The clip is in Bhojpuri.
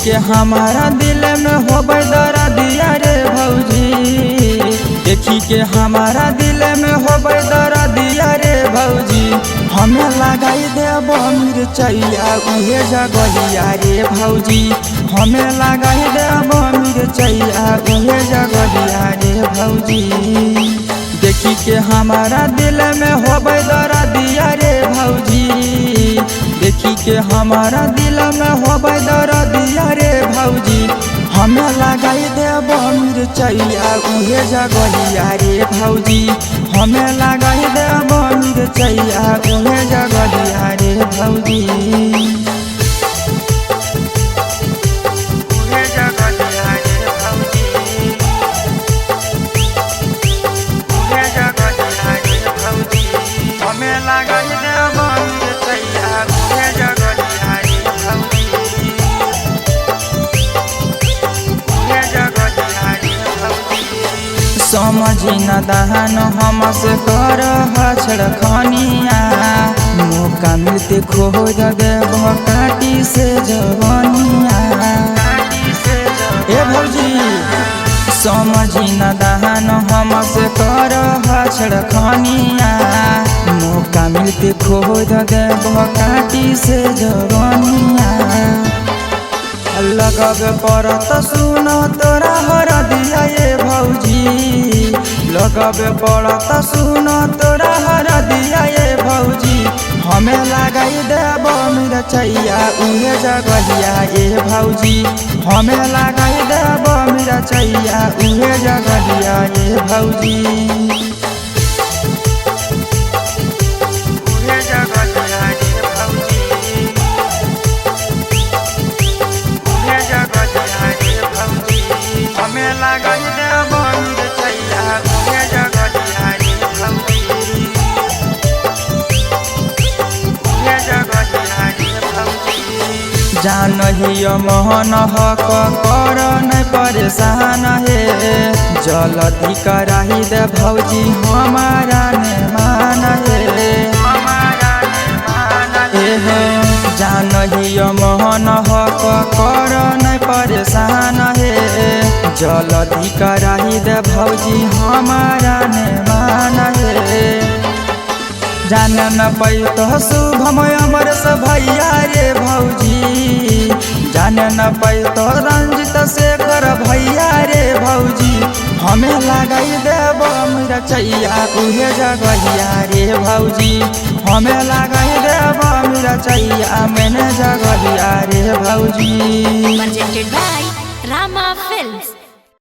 के हमारा दिल में हो दर्द दिया रे भौजी, देखी के हमारा दिल में हो दर्द दिया रे भौजी। हमें लगाई देब मिर्चैया उहे जगहिया रे भौजी, हमें लगाई देब मिर्चैया उहे जगहिया रे भौजी। देखी के हमारा दिल में हो दर्द दिया रे भौजी, देखी के हमारा दिल में हो दर्द दिया रे भौजी। हमें लगाई देब मिर्चैया उहे जगहिया रे भौजी, हमें लगाई देब मिर्चैया उहे जगहिया रे भौजी। उहे जगहिया रे भौजी, उहे जगहिया रे भौजी। हमें लगाई देब मिर्चैया उहे जगहिया रे भौजी। समझी न दहन हमसे कर छड़खनिया, मौका मिलते खोद देब काटी से जवनिया। ए भौजी समझी न दहन हमसे कर छड़खनिया, मौका मिलते खोद देब काटी से जवनिया। लगब पड़त सुन तोरा हर दिया ये भौजी, लगब पड़त सुन तोरा हर दिया ये भौजी। हमें लगाई देब मिर्चैया उहे जगहिया ये भौजी, हमें लगाई देब मिर्चैया उहे जगहिया ये भौजी। उहे जगहिया ये भौजी, हमें लगाई देब मिर्चैया उहे जगहिया रे भौजी, उहे जगहिया रे भौजी। जानहियो मोहन हक कर नहीं परेशान हे, जल्दी कराही दे भौजी हमारा ने मान हे। जानहियो मोहन हक कर नहीं परेशान हे, जल्दी कराही दे भौजी हमारा ने मान हे। जान न पैत शुभम अमर से भैया रे भौजी, जान न पैत रंजित शेखर भैया रे भौजी। हमें लगाई देब मिर्चैया उहे जगहिया रे भौजी, हमें लगाई देब मिर्चैया मैंने जगहिया रे भौजी। Presented by